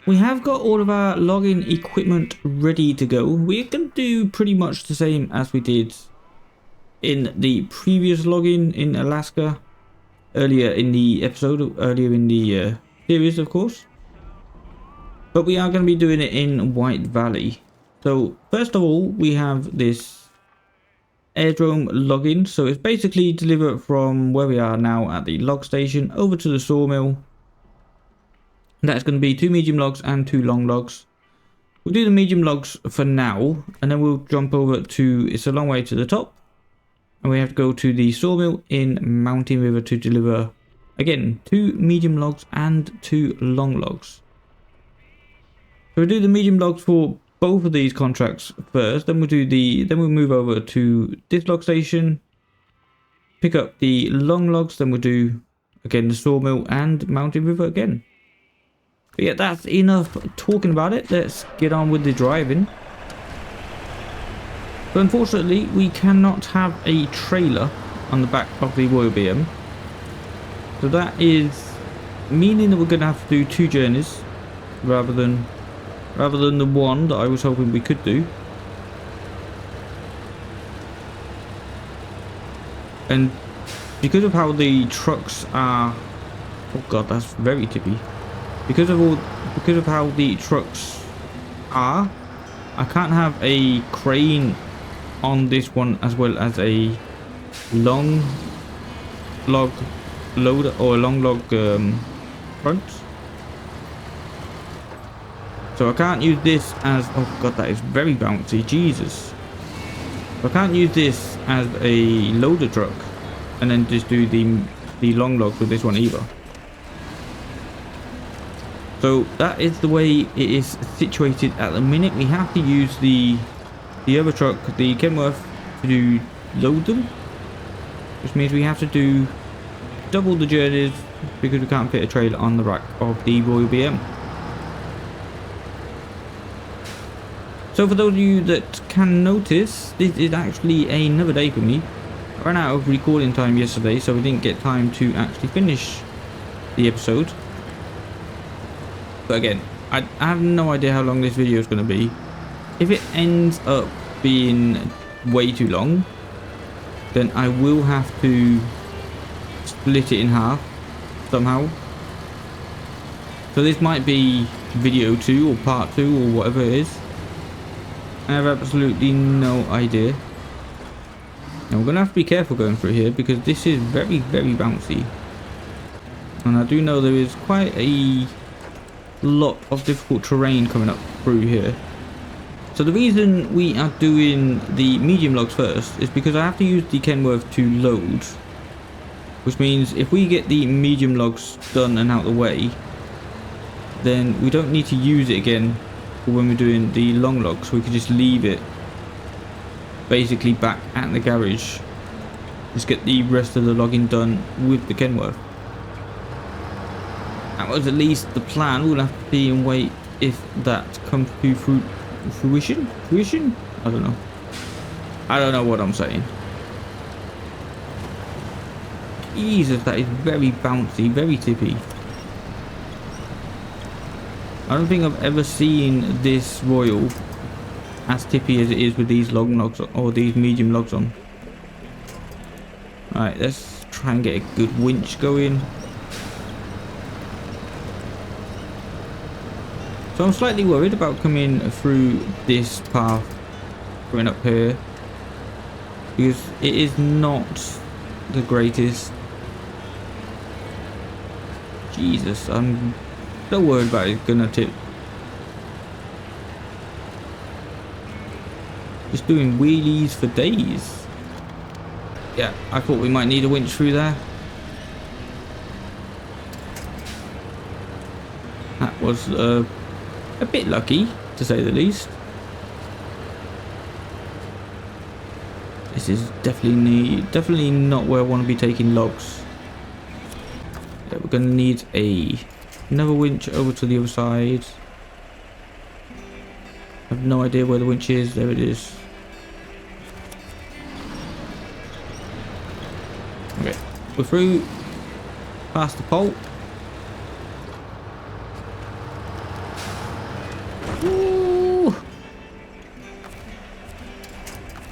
we have got all of our logging equipment ready to go. We're going to do pretty much the same as we did in the previous logging in Alaska earlier in the episode, earlier in the series, of course. But we are going to be doing it in White Valley. So first of all, we have this airdrome login. So it's basically delivered from where we are now at the log station over to the sawmill. That's going to be 2 medium logs and 2 long logs. We'll do the medium logs for now, and then we'll jump over to, it's a long way to the top, and we have to go to the sawmill in Mountain River to deliver, again, 2 medium logs and 2 long logs. So we'll do the medium logs for both of these contracts first, then we'll move over to this log station, pick up the long logs, then we'll do, again, the sawmill and Mountain River again. But yeah, that's enough talking about it. Let's get on with the driving. But unfortunately, we cannot have a trailer on the back of the Royal BM. So that is meaning that we're going to have to do 2 journeys rather than the one that I was hoping we could do. And because of how the trucks are, oh god, that's very tippy. Because of how the trucks are, I can't have a crane on this one as well as a long log loader or a long log front. So I can't use this as, oh god, that is very bouncy, Jesus. I can't use this as a loader truck and then just do the long logs with this one either. So that is the way it is situated at the minute. We have to use the other truck, the Kenworth, to load them, which means we have to do double the journeys because we can't fit a trailer on the rack of the Royal BM. So for those of you that can notice, this is actually another day for me. I ran out of recording time yesterday, so we didn't get time to actually finish the episode. But again, I have no idea how long this video is going to be. If it ends up being way too long, then I will have to split it in half somehow. So this might be video 2 or part 2 or whatever it is. I have absolutely no idea. Now we're going to have to be careful going through here because this is very, very bouncy. And I do know there is quite a lot of difficult terrain coming up through here. So the reason we are doing the medium logs first is because I have to use the Kenworth to load, which means if we get the medium logs done and out of the way, then we don't need to use it again for when we're doing the long logs. We can just leave it basically back at the garage, just get the rest of the logging done with the Kenworth. That was at least the plan. We'll have to see and wait if that comes to fruition? I don't know. I don't know what I'm saying. Jesus, that is very bouncy, very tippy. I don't think I've ever seen this Royal as tippy as it is with these long logs or these medium logs on. Alright, let's try and get a good winch going. So I'm slightly worried about coming through this path going up here because it is not the greatest. Jesus, I'm so worried about it gonna tip. Just doing wheelies for days. Yeah, I thought we might need a winch through there. That was a bit lucky, to say the least. This is definitely not where I want to be taking logs. Yeah, we're going to need another winch over to the other side. I have no idea where the winch is. There it is. Okay, we're through past the pole.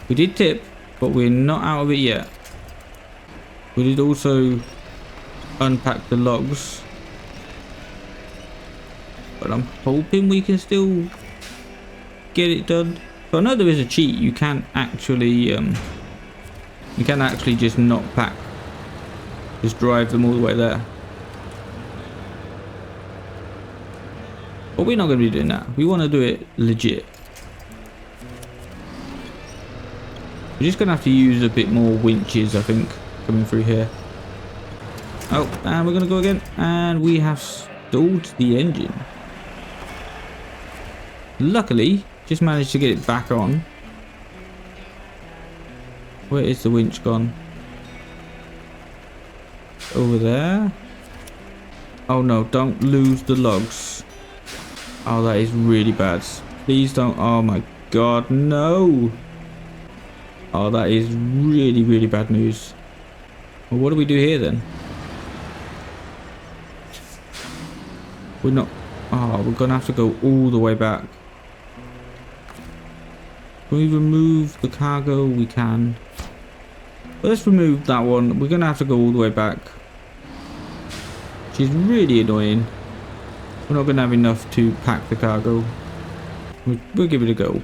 We did tip, but we're not out of it yet. We did also unpack the logs, but I'm hoping we can still get it done. So I know there is a cheat. You can actually just not pack, just drive them all the way there. But we're not going to be doing that. We want to do it legit. We're just going to have to use a bit more winches, I think, coming through here. Oh, and we're going to go again. And we have stalled the engine. Luckily, just managed to get it back on. Where is the winch gone? Over there. Oh no, don't lose the logs. Oh, that is really bad. Please don't. Oh my god, no. Oh, that is really, really bad news. Well, what do we do here then? We're not. Oh, we're gonna have to go all the way back. Can we remove the cargo? We can. But let's remove that one. We're gonna have to go all the way back, which is really annoying. We're not gonna have enough to pack the cargo. We'll give it a go.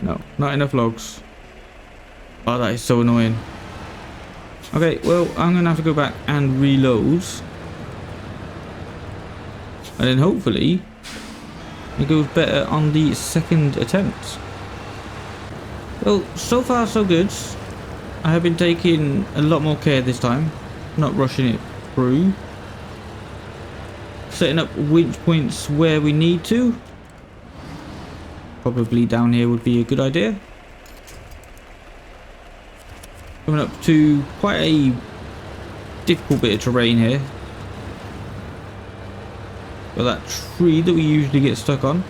No, not enough logs. Oh, that is so annoying. Okay, well, I'm gonna have to go back and reload, and then hopefully it goes better on the second attempt. Well, so far so good. I have been taking a lot more care this time, not rushing it through. Setting up winch points where we need to. Probably down here would be a good idea. Coming up to quite a difficult bit of terrain here. Got that tree that we usually get stuck on.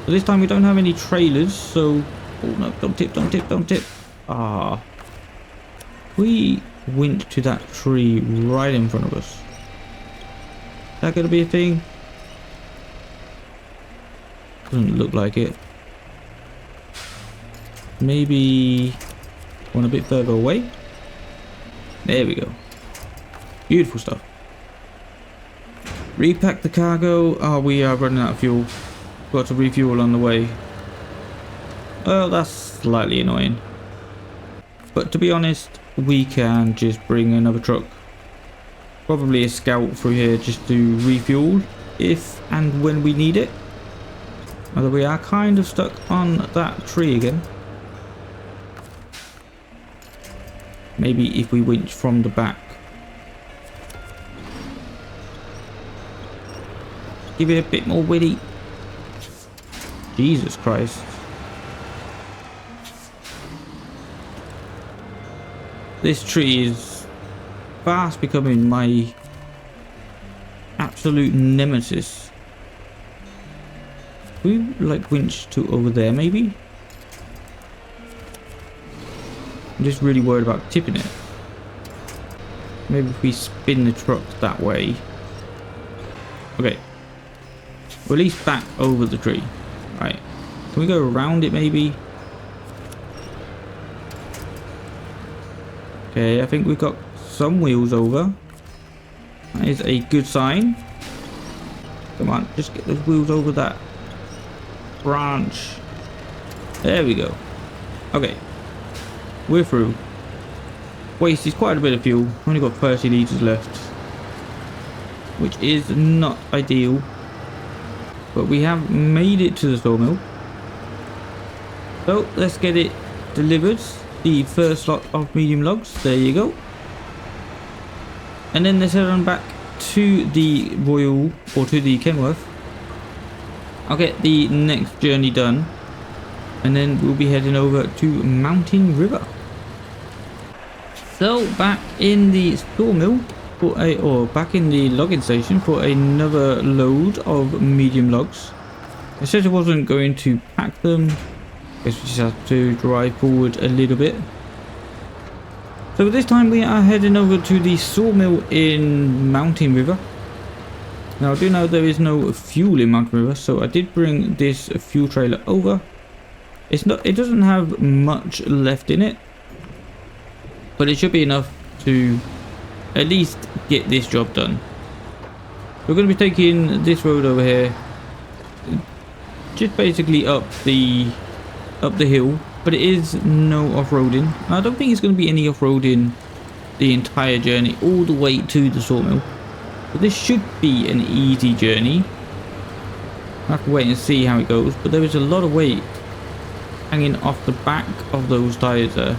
But this time we don't have any trailers, so... Oh no, don't tip, don't tip, don't tip. Ah. We went to that tree right in front of us. Is that going to be a thing? Doesn't look like it. Maybe one a bit further away. There we go. Beautiful stuff. Repack the cargo. Oh, we are running out of fuel. Got to refuel on the way. Well, that's slightly annoying. But to be honest, we can just bring another truck. Probably a scout through here just to refuel if and when we need it. Although we are kind of stuck on that tree again. Maybe if we winch from the back. Give it a bit more witty. Jesus Christ. This tree is fast becoming my absolute nemesis. We like winch to over there maybe? I'm just really worried about tipping it. Maybe if we spin the truck that way. Okay. Or at least back over the tree. Right. Can we go around it maybe? Okay, I think we've got some wheels over. That is a good sign. Come on, just get those wheels over that branch. There we go. Okay. We're through. Wasted quite a bit of fuel. Only got 30 litres left. Which is not ideal. But we have made it to the sawmill. So let's get it delivered. The first lot of medium logs. There you go. And then let's head on back to the Royal, or to the Kenworth. I'll get the next journey done. And then we'll be heading over to Mountain River. So back in the sawmill for back in the logging station for another load of medium logs. I said I wasn't going to pack them. Guess we just have to drive forward a little bit. So this time we are heading over to the sawmill in Mountain River. Now I do know there is no fuel in Mountain River, so I did bring this fuel trailer over. It doesn't have much left in it, but it should be enough to at least get this job done. We're going to be taking this road over here, just basically up the hill, but it is no off-roading. I don't think it's going to be any off-roading the entire journey all the way to the sawmill, but this should be an easy journey. I'll have to wait and see how it goes, but there is a lot of weight hanging off the back of those tires there,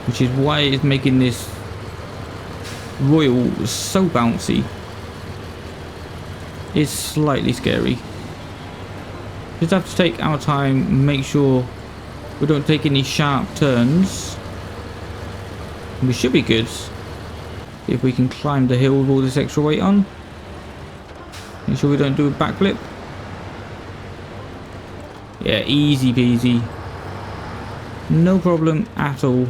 which is why it's making this Royal so bouncy. It's slightly scary. Just have to take our time, make sure we don't take any sharp turns. We should be good if we can climb the hill with all this extra weight on. Make sure we don't do a backflip. Yeah, easy peasy. No problem at all.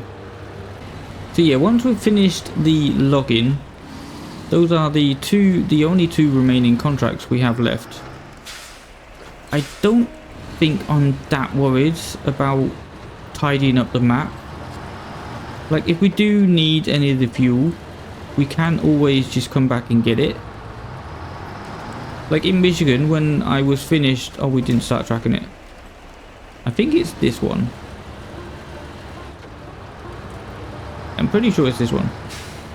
So yeah, once we've finished the login, those are the only two remaining contracts we have left. I don't think I'm that worried about tidying up the map. Like, if we do need any of the fuel, we can always just come back and get it. Like in Michigan, when I was finished, oh, we didn't start tracking it. I think it's this one. I'm pretty sure it's this one.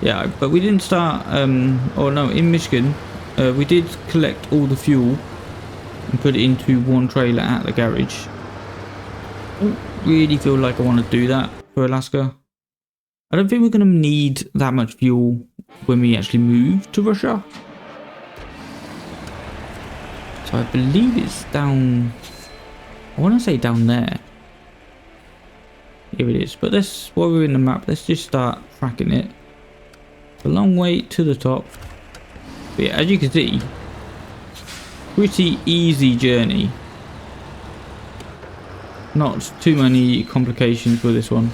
Yeah, but we didn't start, oh no, in Michigan, we did collect all the fuel and put it into one trailer at the garage. I don't really feel like I want to do that for Alaska. I don't think we're going to need that much fuel when we actually move to Russia. So I believe it's down, I want to say down there. Here it is, but let's, while we're in the map, let's just start tracking it. It's a long way to the top. But yeah, as you can see, pretty easy journey. Not too many complications with this one.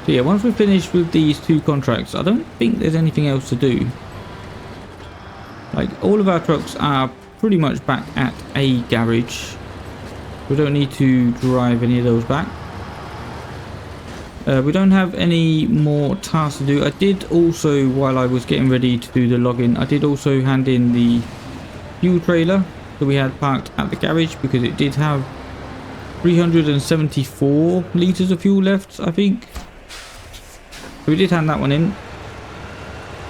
So yeah, once we're finished with these two contracts, I don't think there's anything else to do. Like, all of our trucks are pretty much back at a garage. We don't need to drive any of those back. We don't have any more tasks to do. I did also, while I was getting ready to do the login, I did also hand in the fuel trailer that we had parked at the garage, because it did have 374 litres of fuel left, I think. So we did hand that one in.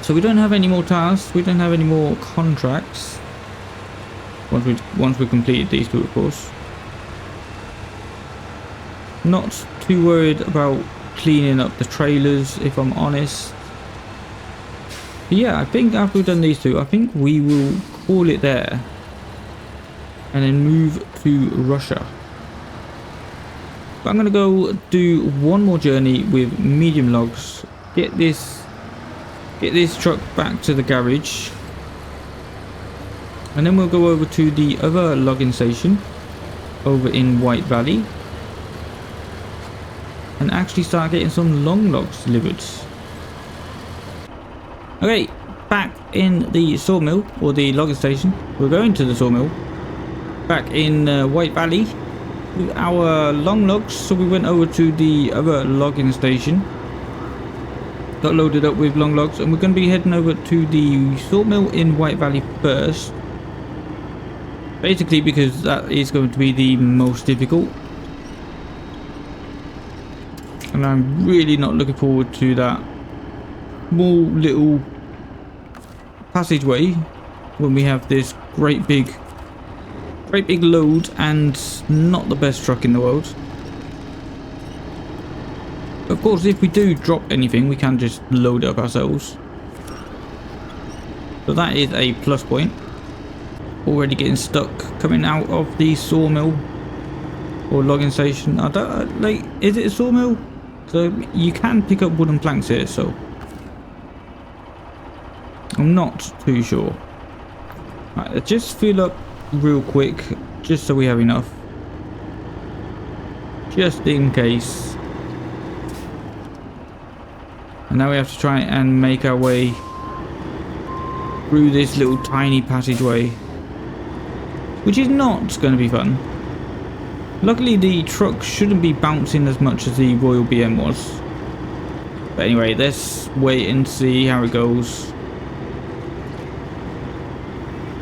So we don't have any more tasks, we don't have any more contracts. Once we completed these two, of course. Not too worried about cleaning up the trailers, if I'm honest. But yeah, I think after we've done these two, I think we will call it there and then move to Russia. But I'm gonna go do one more journey with medium logs, get this truck back to the garage, and then we'll go over to the other logging station over in White Valley and actually start getting some long logs delivered. Okay, back in the sawmill, or the logging station. We're going to the sawmill back in White Valley with our long logs. So we went over to the other logging station, got loaded up with long logs, and we're going to be heading over to the sawmill in White Valley first, basically because that is going to be the most difficult. And I'm really not looking forward to that small little passageway when we have this great big load and not the best truck in the world. Of course, if we do drop anything, we can just load it up ourselves. So that is a plus point. Already getting stuck coming out of the sawmill or logging station. I don't like, is it a sawmill? So you can pick up wooden planks here, so I'm not too sure. Right, let's just fill up real quick, just so we have enough, just in case. And now we have to try and make our way through this little tiny passageway, which is not going to be fun. Luckily the truck shouldn't be bouncing as much as the Royal BM was. But anyway, let's wait and see how it goes.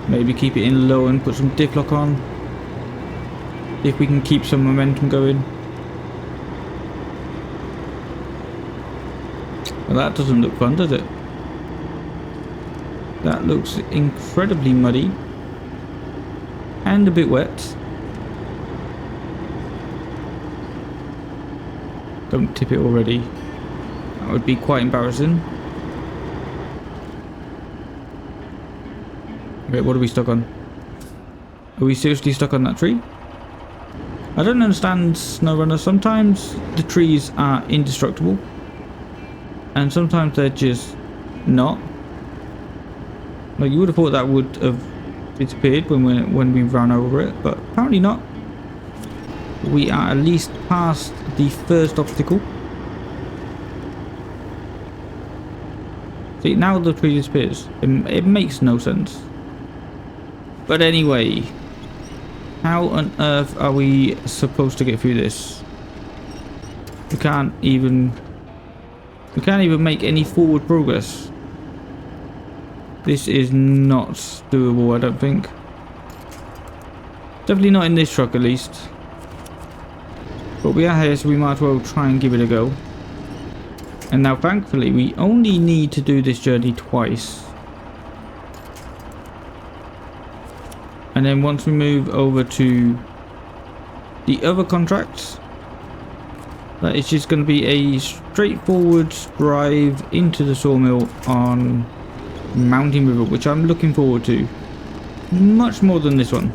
Maybe keep it in low and put some diff lock on. If we can keep some momentum going. Well, that doesn't look fun, does it? That looks incredibly muddy. And a bit wet. Don't tip it already. That would be quite embarrassing. Wait, what are we stuck on? Are we seriously stuck on that tree? I don't understand Snowrunner. Sometimes the trees are indestructible. And sometimes they're just not. Like, you would have thought that would have disappeared when we ran over it. But apparently not. We are at least past the first obstacle. See, now the tree disappears. It makes no sense. But anyway, how on earth are we supposed to get through this? We can't even make any forward progress. This is not doable, I don't think. Definitely not in this truck, at least. But we are here, so we might as well try and give it a go. And now, thankfully, we only need to do this journey twice. And then once we move over to the other contract, that is just going to be a straightforward drive into the sawmill on Mountain River, which I'm looking forward to much more than this one.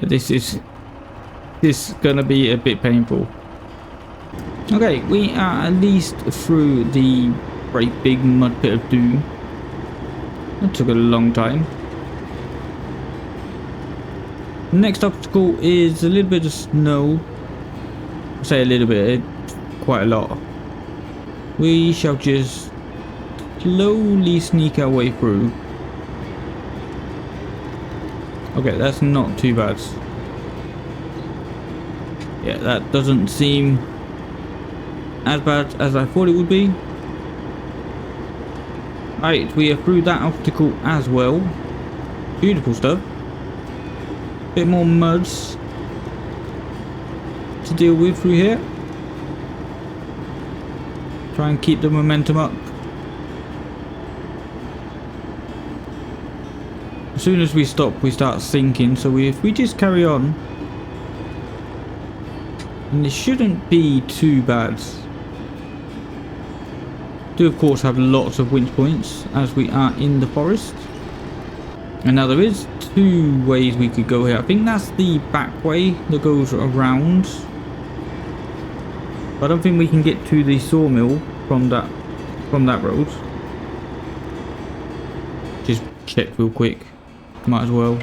This is gonna be a bit painful. Okay, we are at least through the great big mud pit of doom. That took a long time. Next obstacle is a little bit of snow. I say a little bit, quite a lot. We shall just slowly sneak our way through. Okay, that's not too bad. Yeah, that doesn't seem as bad as I thought it would be. Right, we are through that obstacle as well. Beautiful stuff. Bit more muds to deal with through here. Try and keep the momentum up. As soon as we stop, we start sinking. So if we just carry on, and it shouldn't be too bad. Do of course have lots of winch points as we are in the forest. And now there is two ways we could go here. I think that's the back way that goes around. But I don't think we can get to the sawmill from that road. Just check real quick. Might as well.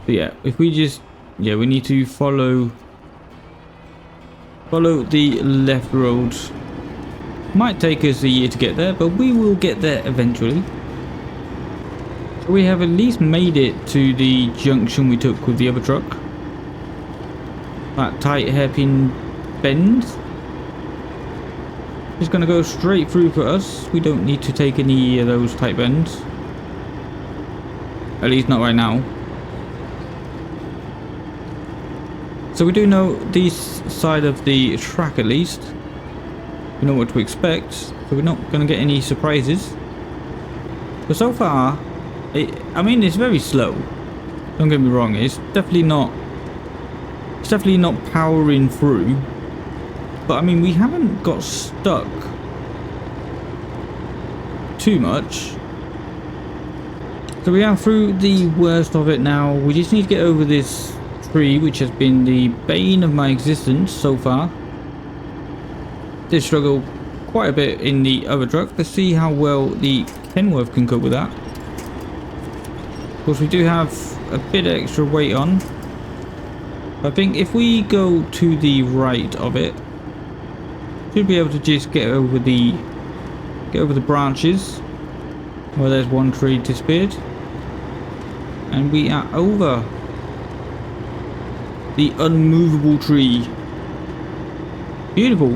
But yeah, if we just we need to follow the left road. Might take us a year to get there, but we will get there eventually. So we have at least made it to the junction we took with the other truck. That tight hairpin bend. It's going to go straight through for us. We don't need to take any of those tight bends. At least not right now. So we do know this side of the track at least. We know what to expect. So we're not going to get any surprises. But so far, I mean, it's very slow. Don't get me wrong. It's definitely not powering through. But I mean, we haven't got stuck too much. So we are through the worst of it now. We just need to get over this tree, which has been the bane of my existence so far. Did struggle quite a bit in the other truck. Let's see how well the Kenworth can cope with that. Of course, we do have a bit of extra weight on. I think if we go to the right of it, should be able to just get over the branches. Well, there's one tree disappeared. And we are over the unmovable tree. Beautiful.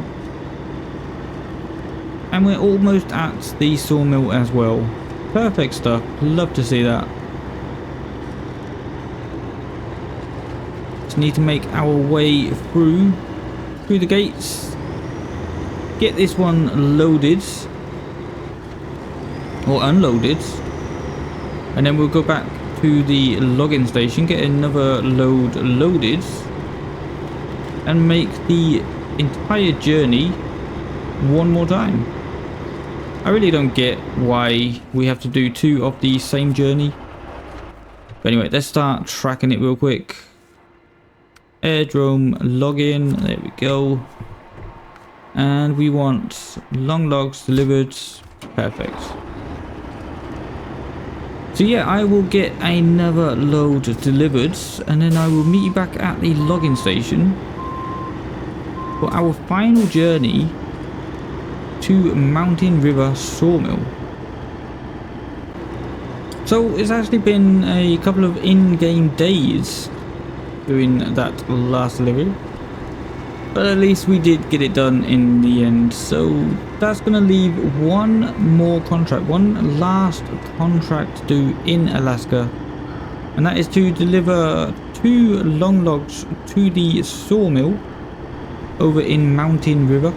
And we're almost at the sawmill as well. Perfect stuff. Love to see that. Just need to make our way through the gates. Get this one loaded. Or unloaded. And then we'll go back to the login station, get another load loaded, and make the entire journey one more time. I really don't get why we have to do 2 of the same journey. But anyway, let's start tracking it real quick. Airdrome login, there we go. And we want long logs delivered. Perfect. So yeah, I will get another load delivered, and then I will meet you back at the login station for our final journey to Mountain River Sawmill. So it's actually been a couple of in-game days doing that last delivery, but at least we did get it done in the end. So that's gonna leave one more contract, one last contract to do in Alaska, and that is to deliver 2 long logs to the sawmill over in Mountain River.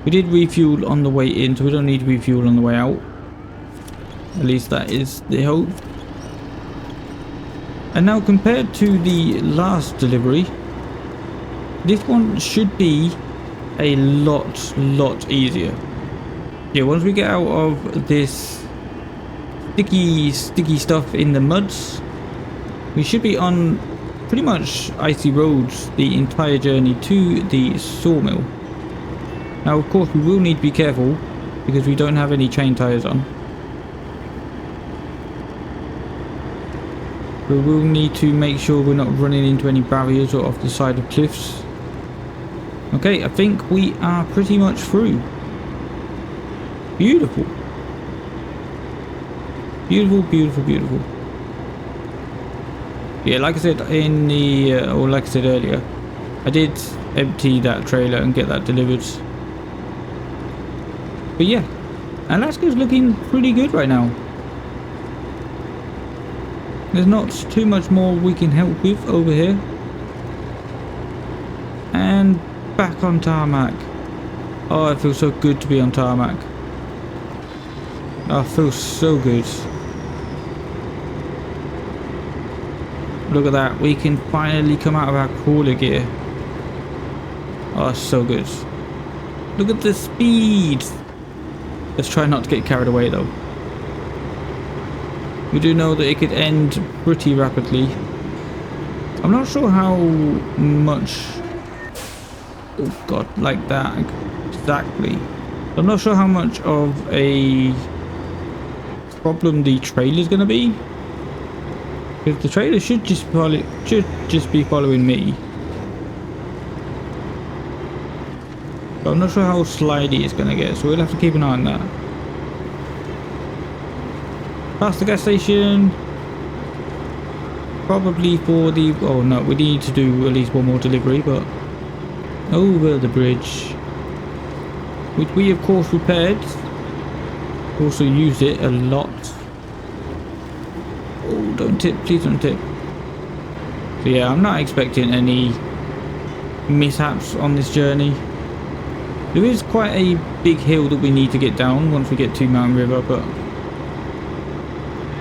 We did refuel on the way in, so we don't need to refuel on the way out. At least that is the hope. And now, compared to the last delivery, this one should be a lot easier. Yeah, once we get out of this sticky stuff in the muds, we should be on pretty much icy roads the entire journey to the sawmill. Now, of course, we will need to be careful because we don't have any chain tires on. We will need to make sure we're not running into any barriers or off the side of cliffs. Okay, I think we are pretty much through. Beautiful. Beautiful. Yeah, like I said in the, or like I said earlier, I did empty that trailer and get that delivered. But yeah, Alaska's looking pretty good right now. There's not too much more we can help with over here. And back on tarmac. Oh, it feels so good to be on tarmac. Oh, it feels so good. Look at that, we can finally come out of our crawler gear. Oh, so good. Look at the speed. Let's try not to get carried away though. We do know that it could end pretty rapidly. I'm not sure how much... Oh god, like that. Exactly. I'm not sure how much of a problem the trailer's gonna be. Because the trailer should just be following me. But I'm not sure how slidey it's gonna get, so we'll have to keep an eye on that. Past the gas station. Probably for the... Oh no, we need to do at least one more delivery, but... Over the bridge. Which we of course repaired. Also used it a lot. Oh, don't tip, please don't tip. So yeah, I'm not expecting any mishaps on this journey. There is quite a big hill that we need to get down once we get to Mountain River, but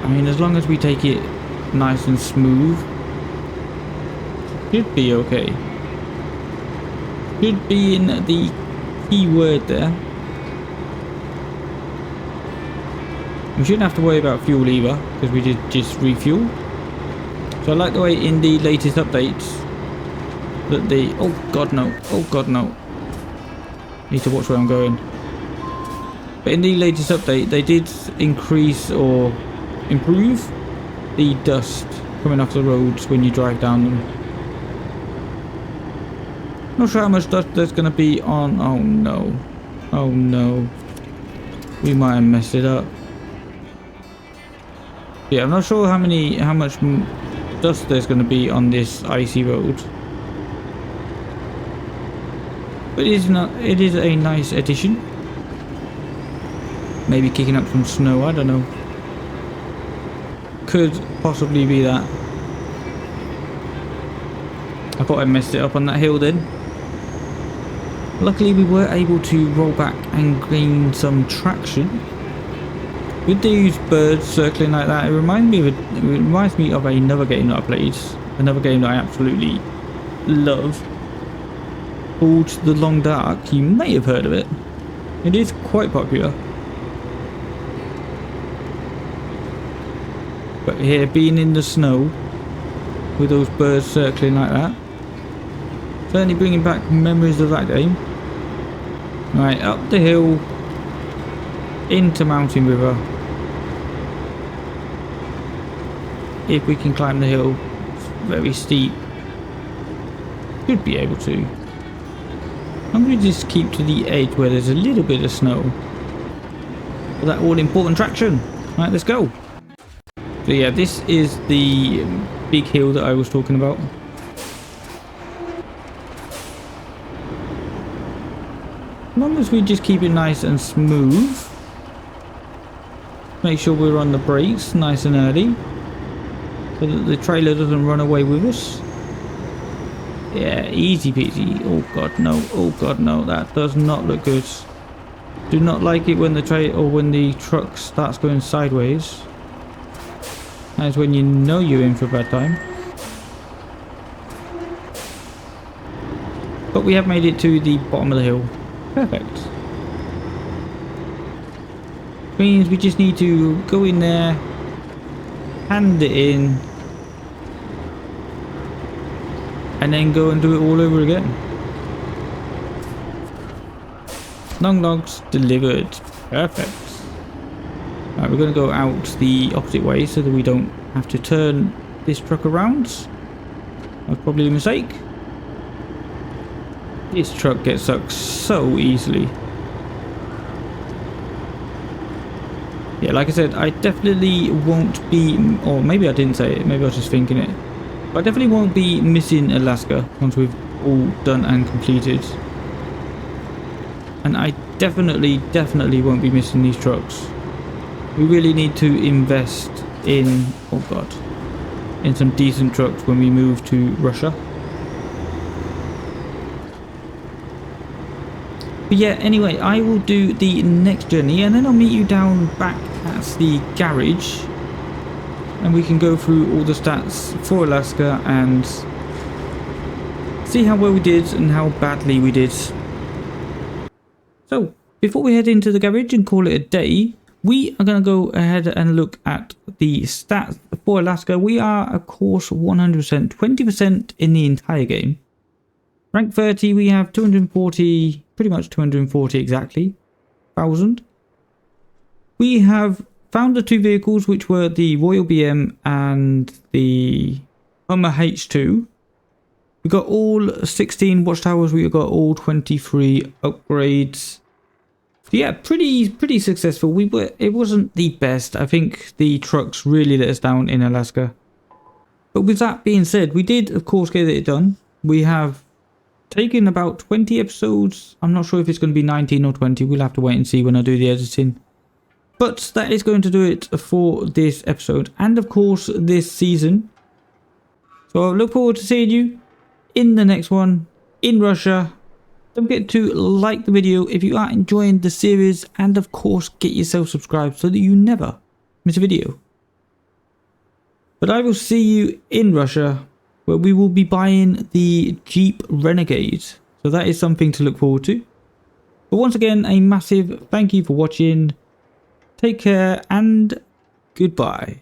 I mean, as long as we take it nice and smooth, should be okay. Should be in the key word there. We shouldn't have to worry about fuel either, because we did just refuel. So I like the way in the latest updates that the... Oh god no, oh god no. Need to watch where I'm going. But in the latest update they did increase or improve the dust coming off the roads when you drive down them. Not sure how much dust there's going to be on... Oh no. Oh no. We might have messed it up. Yeah, I'm not sure how much dust there's going to be on this icy road. But it is a nice addition. Maybe kicking up some snow, I don't know. Could possibly be that. I thought I messed it up on that hill then. Luckily we were able to roll back and gain some traction. With these birds circling like that, it reminds me of another game that I played. Another game that I absolutely love. Called The Long Dark. You may have heard of it. It is quite popular. But here, being in the snow, with those birds circling like that, certainly bringing back memories of that game. Right, up the hill, into Mountain River. If we can climb the hill, it's very steep. Should be able to. I'm going to just keep to the edge where there's a little bit of snow. For that all important traction. Right, let's go. So yeah, this is the big hill that I was talking about. As long as we just keep it nice and smooth. Make sure we're on the brakes nice and early. So that the trailer doesn't run away with us. Yeah, easy peasy. Oh god no, oh god no, that does not look good. Do not like it when the truck starts going sideways. That's when you know you're in for a bad time. But we have made it to the bottom of the hill. Perfect. Means we just need to go in there, hand it in, and then go and do it all over again. Long logs delivered. Perfect. Right, we're going to go out the opposite way so that we don't have to turn this truck around. That's probably a mistake. This truck gets stuck so easily. Yeah, like I said, I definitely won't be, or maybe I didn't say it, maybe I was just thinking it. But I definitely won't be missing Alaska once we've all done and completed. And I definitely won't be missing these trucks. We really need to invest in, oh god, in some decent trucks when we move to Russia. But yeah, anyway, I will do the next journey and then I'll meet you down back at the garage. And we can go through all the stats for Alaska and see how well we did and how badly we did. So, before we head into the garage and call it a day, we are going to go ahead and look at the stats for Alaska. We are, of course, 100%, 20% in the entire game. Rank 30, we have 240, pretty much 240 exactly, 1,000. We have found the two vehicles, which were the Royal BM and the Hummer H2. We got all 16 watchtowers, we got all 23 upgrades. So yeah, pretty successful. It wasn't the best. I think the trucks really let us down in Alaska. But with that being said, we did of course get it done. We have taken about 20 episodes. I'm not sure if it's going to be 19 or 20. We'll have to wait and see when I do the editing. But that is going to do it for this episode and of course this season. So I look forward to seeing you in the next one in Russia. Don't forget to like the video if you are enjoying the series and of course get yourself subscribed so that you never miss a video. But I will see you in Russia where we will be buying the Jeep Renegade. So that is something to look forward to. But once again, a massive thank you for watching. Take care and goodbye.